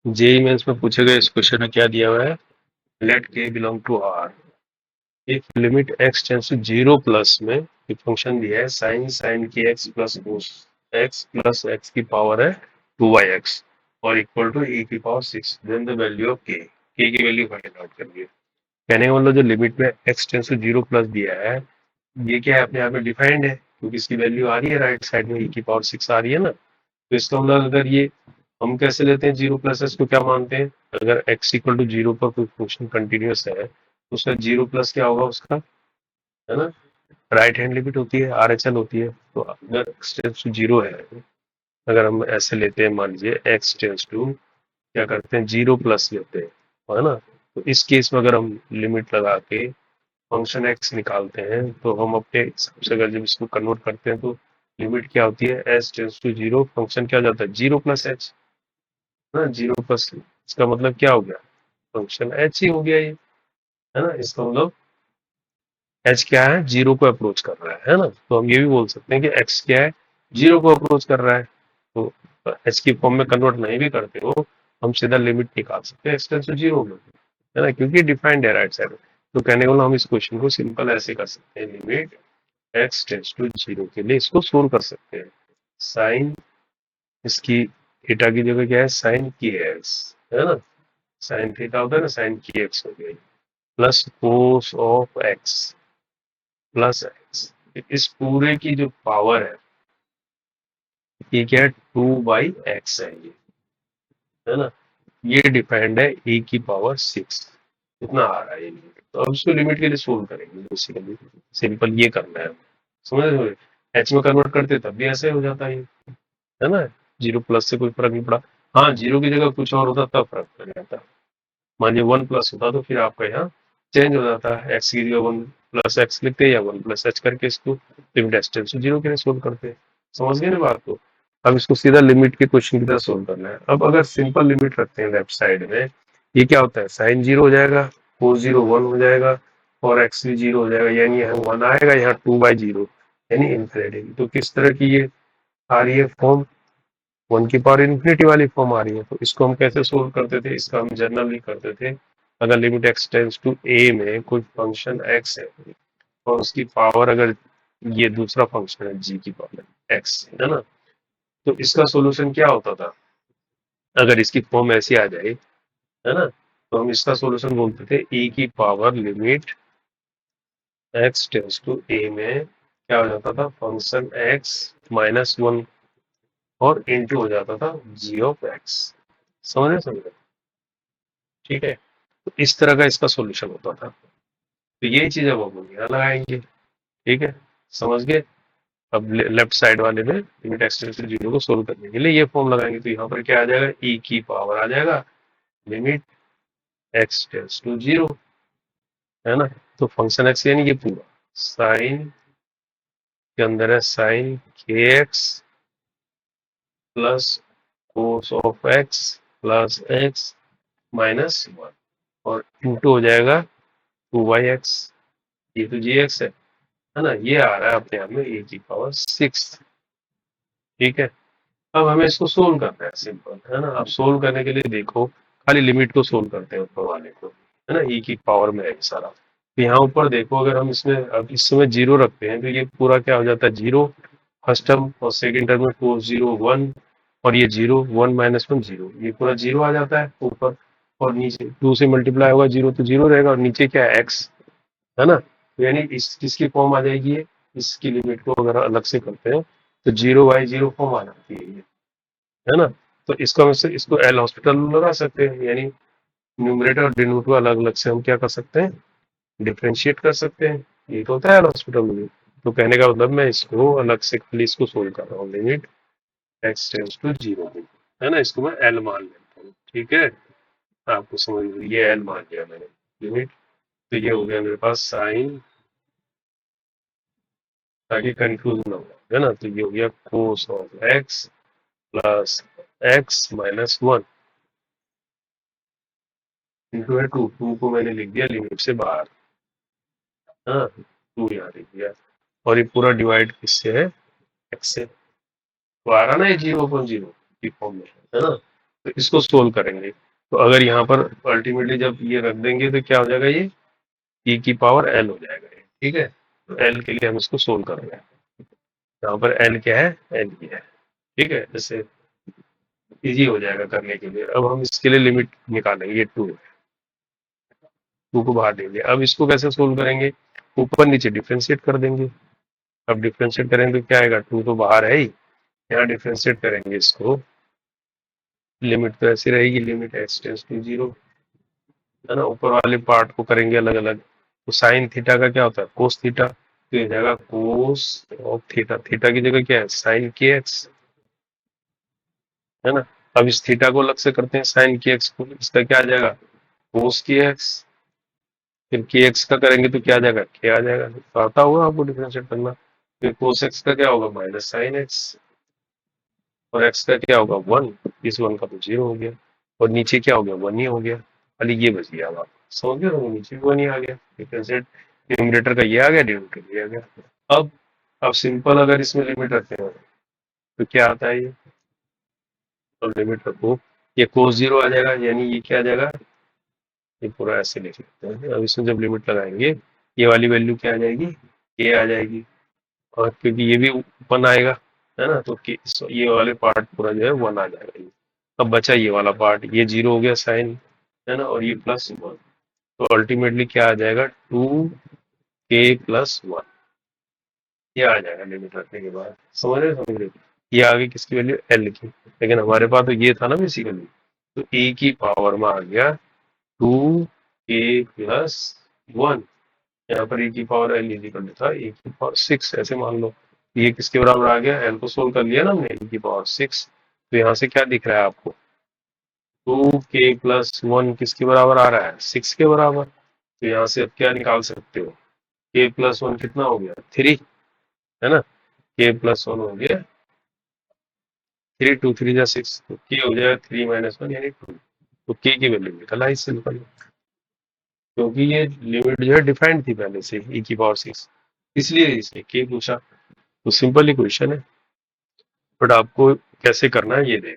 JEE mains में पूछे गए इस क्वेश्चन में क्या दिया हुआ है, let K belong to R if limit x tends to zero plus में एक फंक्शन दिया है साइन के x plus cos x plus x की पावर है 2y(x) और इक्वल टू e की power 6, then the value of K की वैल्यू फाइंड आउट करिए। कहने का मतलब जो लिमिट में x tends to zero plus दिया है ये क्या है, अपने आप में डिफाइंड है क्योंकि इसकी वैल्यू आ रही है राइट साइड में, e की पावर 6 आ रही है ना। तो इसका मतलब अगर ये हम कैसे लेते हैं जीरो प्लस एस को, क्या मानते हैं, अगर एक्स इक्वल टू जीरो पर कोई फंक्शन कंटिन्यूअस है तो उसका जीरो प्लस क्या होगा उसका, है ना, राइट हैंड लिमिट होती है, आरएचएल होती है। तो अगर एक्स टेंस टू जीरो है, अगर हम ऐसे लेते हैं, मान लीजिए एक्स टेंस टू क्या करते हैं जीरो प्लस लेते हैं, है ना। तो इस केस में अगर हम लिमिट लगा के फंक्शन एक्स निकालते हैं तो हम अपने हिसाब से अगर जब इसको कन्वर्ट करते हैं तो लिमिट क्या होती है, H tends to zero, function क्या हो जाता है जीरो प्लस एच, ना जीरो प्लस, इसका मतलब क्या हो गया, फंक्शन एच ही हो गया ये, है ना। इसका मतलब एच क्या है, जीरो को अप्रोच कर रहा है ना। तो हम ये भी बोल सकते हैं कि एक्स क्या है, जीरो को अप्रोच कर रहा है। तो एच की फॉर्म में कन्वर्ट नहीं भी करते हो, हम सीधा लिमिट निकाल सकते हैं एक्स टेंस टू जीरो में, है ना, क्योंकि डिफाइंड है राइट साइड में। तो कहने को मतलब हम इस क्वेश्चन को सिंपल ऐसे कर सकते हैं, limit x tends to zero के लिए इसको सोल्व कर सकते हैं। साइन इसकी थीटा की जगह क्या है, साइन की एक्स, है ना, साइन थीटा होता है ना, साइन की एक्स हो गई, plus cos of x plus x, इस पूरे की जो पावर है ये क्या है, 2/x है ये, है ना। ये डिपेंड है e की पावर 6, इतना आ रहा है ये लिमिट। तो अब इसको लिमिट के लिए सोल्व करेंगे बेसिकली, सिंपल ये करना है, समझ रहे, एच में कन्वर्ट करते तब भी ऐसे हो जाता है ना। जीरो प्लस से कोई फर्क नहीं पड़ा, हाँ जीरो की जगह कुछ और होता तब फर्क पड़ जाता। मानिए वन प्लस होता तो फिर आपका यहाँ चेंज हो जाता है, एक्स की जगह वन प्लस एक्स लिखते या वन प्लस एच करके इसको limit x tends to zero के लिए सोल्व करते हैं। समझ गए ना बात को। अब इसको सीधा लिमिट के क्वेश्चन की तरह सोल्व करना है। अब अगर सिंपल लिमिट रखते हैं लेफ्ट साइड में, ये क्या होता है, साइन जीरो हो जाएगा, कोस जीरो वन हो जाएगा और एक्स भी जीरो हो जाएगा, यानी यहाँ वन आएगा, यहाँ 2/0 यानी इन्फिनिटी। तो किस तरह की ये आ रही है फॉर्म, वन की पावर इन्फिनिटी वाली फॉर्म आ रही है। तो इसको हम कैसे सोल्व करते थे, इसका हम जनरली करते थे, अगर limit x tends to a में कोई फंक्शन एक्स है और उसकी पावर अगर ये दूसरा फंक्शन है जी की पावर एक्स, है ना, तो इसका सॉल्यूशन क्या होता था, अगर इसकी फॉर्म ऐसी आ जाए, है ना, तो हम इसका सॉल्यूशन बोलते थे e की power limit x tends to a में क्या हो जाता था, फंक्शन एक्स माइनस वन और इंटू हो जाता था जी ऑफ एक्स। समझ रहे, ठीक है। तो इस तरह का इसका सॉल्यूशन होता था। तो यही चीज अब हम यहाँ लगाएंगे, ठीक है, समझ गए। अब लेफ्ट साइड वाले में limit x tends to zero को सोल्व करने के लिए ये फॉर्म लगाएंगे, तो यहाँ पर क्या आ जाएगा, e की पावर आ जाएगा limit x tends to zero, है ना। तो फंक्शन एक्स यानी ये पूरा साइन के अंदर है साइन के x plus cos of x plus x minus one और इंटू हो जाएगा 2/x, ये तो जी एक्स है ना, ये आ रहा है अपने आप में ए की पावर 6, ठीक है। अब हमें इसको सोल्व करना है, सिंपल है ना। अब सोल्व करने के लिए देखो, खाली लिमिट को सोल्व करते हैं ऊपर वाले को, है ना, ई की पावर में है ये सारा। तो यहाँ ऊपर देखो, अगर हम इसमें अब इस समय जीरो रखते हैं तो ये पूरा क्या हो जाता है जीरो, फर्स्ट टर्म, और सेकंड टर्म में फोर जीरो वन, और ये zero one minus one zero, ये पूरा जीरो आ जाता है ऊपर, और नीचे टू से मल्टीप्लाई होगा जीरो तो जीरो रहेगा, और नीचे क्या है एक्स, है ना। तो यानी इस किसकी फॉर्म आ जाएगी ये, इसकी लिमिट को अगर अलग से करते हैं तो 0/0 फॉर्म आ जाती है ये, है ना। तो इसको हम इसको एल हॉस्पिटल लगा सकते हैं, यानी न्यूमरेटर और डिनोमिनेटर अलग अलग से हम क्या कर सकते हैं, डिफ्रेंशिएट कर सकते हैं। ये तो होता है एल हॉस्पिटल में। तो कहने का मतलब मैं इसको अलग से खाली इसको सोल्व कर रहा हूँ, limit x tends to zero, है ना, इसको मैं एल मान लेता हूँ, ठीक है। आपको समझ में, ये एल मान लिया मैंने लिमिट। तो ये हो गया मेरे पास साइन, ताकि कंफ्यूज ना हो, है ना। तो ये हो गया cos of x plus x minus one into है टू, टू को मैंने लिख दिया लिमिट से बाहर, हाँ टू यहाँ लिख दिया, और ये पूरा डिवाइड किससे है, एक्स से। तो आ रहा ना ये 0/0 की फॉर्म में, है ना। तो इसको सोल्व करेंगे। तो अगर यहाँ पर अल्टीमेटली जब ये रख देंगे तो क्या हो जाएगा, ये e की पावर l हो जाएगा ये, ठीक है। तो l के लिए हम इसको सोल्व कर रहे हैं। यहाँ पर l क्या है, l ही है, ठीक है। जैसे इजी हो जाएगा करने के लिए। अब हम इसके लिए लिमिट निकालेंगे, ये 2 है, 2 को बाहर देंगे। अब इसको कैसे सोल्व करेंगे, ऊपर नीचे डिफ्रेंशिएट कर देंगे। अब डिफ्रेंशिएट करेंगे तो क्या आएगा, 2 तो बाहर है ही, यहाँ डिफ्रेंशिएट करेंगे इसको, लिमिट तो ऐसी रहेगी, लिमिट x टेंड्स टू 0, है ना। ऊपर वाले पार्ट को करेंगे अलग अलग। तो साइन थीटा का क्या होता है, कोस थीटा, तो ये जाएगा कोस ऑफ थीटा, थीटा की जगह क्या है, साइन के एक्स, है ना। अब इस थीटा को अलग से करते हैं, साइन के एक्स को, इसका क्या आ जाएगा, कोस के एक्स, फिर के एक्स का करेंगे तो क्या आ जाएगा, के आ जाएगा। तो आता होगा आपको डिफरेंशिएट करना। फिर कोस एक्स का क्या होगा, माइनस साइन एक्स, और एक्स का क्या होगा 1, इस 1 का तो 0 हो गया, और नीचे क्या हो गया, 1 ही हो गया, खाली ये बच गया। अब आप समझ गए हो, नीचे भी 1 ही आ गया, डिफरेंशिएट न्यूमरेटर का ये आ गया, डिनोमिनेटर ये आ गया। अब सिंपल अगर इसमें लिमिट रखते हैं तो क्या आता है ये, तो लिमिट रखो, ये कोस 0 आ जाएगा, यानी ये क्या आ जाएगा, ये पूरा ऐसे लिख लेते हैं। अब इसमें जब लिमिट लगाएंगे, ये वाली वैल्यू क्या आ जाएगी, ये आ जाएगी, और क्योंकि ये भी 1 आएगा, है ना, तो ये वाले पार्ट पूरा जो है 1 आ जाएगा ये। अब बचा ये वाला पार्ट, ये 0 हो गया साइन, है ना, और ये +1, तो अल्टीमेटली क्या आ जाएगा, 2k+1, ये आ जाएगा लिमिट रखने के बाद। समझ रहे, ये आ गई किसकी वैल्यू, l की। लेकिन हमारे पास तो ये था ना बेसिकली, तो e की पावर में आ गया 2k+1, यहाँ पर e की पावर l इक्वल था e की पावर 6, ऐसे मान लो। ये किसके बराबर आ गया, l को सोल्व कर लिया ना हमने, e की पावर 6। तो यहाँ से क्या दिख रहा है आपको, 2k+1 किसके बराबर आ रहा है, 6 के बराबर। तो यहाँ से अब क्या निकाल सकते हो, k+1 कितना हो गया, 3, है ना, k+1 हो गया 3, 2 3 जा 6, तो k हो जाएगा 3 - 1 यानी 2। तो k की वैल्यू निकल आई सिंपल, क्योंकि ये लिमिट जो है डिफाइंड थी पहले से e की पावर 6, इसलिए इसने k पूछा। तो सिंपल ही क्वेश्चन है, बट आपको कैसे करना है ये देख।